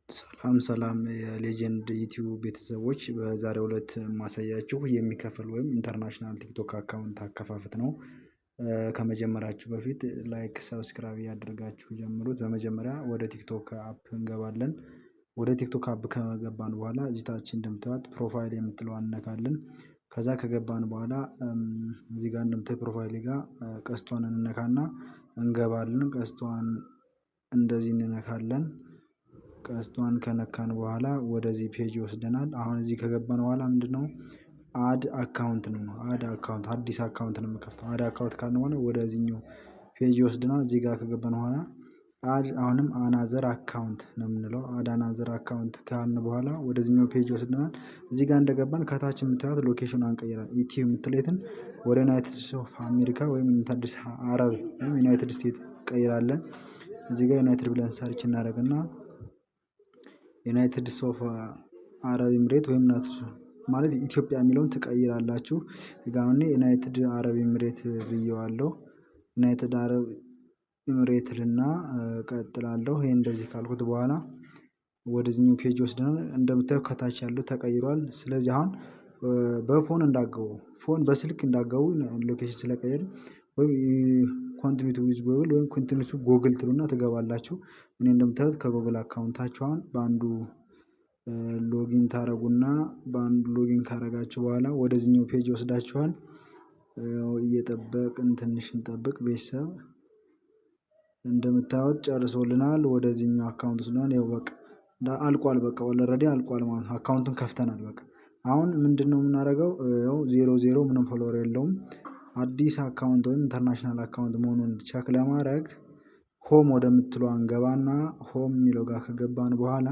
ሰላም የሌጀንድ ዩቲዩብ ቤተሰቦች በዛሬው ዕለት የማሳያችሁ የሚከፍል ወይም ኢንተርናሽናል ቲክቶክ አካውንት አከፋፈት ነው። ከመጀመራችሁ በፊት ላይክ ሰብስክራይብ ያደርጋችሁ ጀምሩት። በመጀመሪያ ወደ ቲክቶክ አፕ እንገባለን። ወደ ቲክቶክ አፕ ከገባን በኋላ እዚህ ታች እንደምታዩት ፕሮፋይል የምትለዋን እነካለን። ከዛ ከገባን በኋላ እዚህ ጋር እንደምታዩት ፕሮፋይል ጋር ቀስቷን እንነካና እንገባለን። ቀስቷን እንደዚህ እንነካለን። ቀስቷን ከነካን በኋላ ወደዚህ ፔጅ ይወስደናል። አሁን እዚህ ከገባን በኋላ ምንድነው አድ አካውንት ነው። አድ አካውንት አዲስ አካውንት ነው የምከፍተው። አድ አካውንት ካልን በኋላ ወደዚህኛው ፔጅ ይወስደናል። እዚህ ጋር ከገባን በኋላ አሁንም አናዘር አካውንት ነው የምንለው። አድ አናዘር አካውንት ካልን በኋላ ወደዚህኛው ፔጅ ይወስደናል። እዚህ ጋር እንደገባን ከታች የምታዩት ሎኬሽኑን አንቀይራለን። ኢትዮ የምትለይትን ወደ ዩናይትድ ስቴትስ ኦፍ አሜሪካ ወይም ዩናይትድ አረብ ወይም ዩናይትድ ስቴትስ ቀይራለን። እዚህ ጋር ዩናይትድ ብለን ሰርች እናደርግና ዩናይትድ ኦፍ አረብ ኤምሬት ወይም ማለት ኢትዮጵያ የሚለውን ትቀይራላችሁ። ጋር ዩናይትድ አረብ ኤምሬት ብየዋለሁ። ዩናይትድ አረብ ኤምሬት ልና ቀጥላለሁ። ይሄ እንደዚህ ካልኩት በኋላ ወደዚህኛው ፔጅ ወስደናል። እንደምታዩት ከታች ያለው ተቀይሯል። ስለዚህ አሁን በፎን እንዳገቡ በስልክ እንዳገቡ ሎኬሽን ስለቀየርን ወይ ኮንቲኒው ቱ ዊዝ ጎግል ወይም ኮንቲኒው ቱ ጎግል ትሉና ትገባላችሁ። እኔ እንደምታዩት ከጎግል አካውንታችሁ አሁን በአንዱ ሎጊን ታረጉና በአንዱ ሎጊን ካረጋችሁ በኋላ ወደዚህኛው ፔጅ ይወስዳችኋል። እየጠበቅን ትንሽ እንጠብቅ ቤተሰብ። እንደምታዩት ጨርሶልናል። ወደዚህኛው አካውንት ወስደናል። ያው በቃ አልቋል። በቃ ኦልሬዲ አልቋል ማለት ነው። አካውንቱን ከፍተናል። በቃ አሁን ምንድነው የምናደርገው? ያው 00 ምንም ፎሎወር የለውም። አዲስ አካውንት ወይም ኢንተርናሽናል አካውንት መሆኑን ቼክ ለማድረግ ሆም ወደምትለው አንገባና ሆም የሚለው ጋር ከገባን በኋላ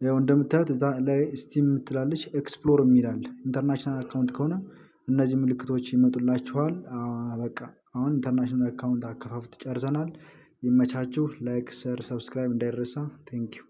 ያው እንደምታዩት እዛ ላይ ስቲም የምትላለች ኤክስፕሎር የሚላል ኢንተርናሽናል አካውንት ከሆነ እነዚህ ምልክቶች ይመጡላችኋል። በቃ አሁን ኢንተርናሽናል አካውንት አከፋፍት ጨርሰናል። ይመቻችሁ። ላይክ፣ ሼር፣ ሰብስክራይብ እንዳይረሳ። ቴንኪው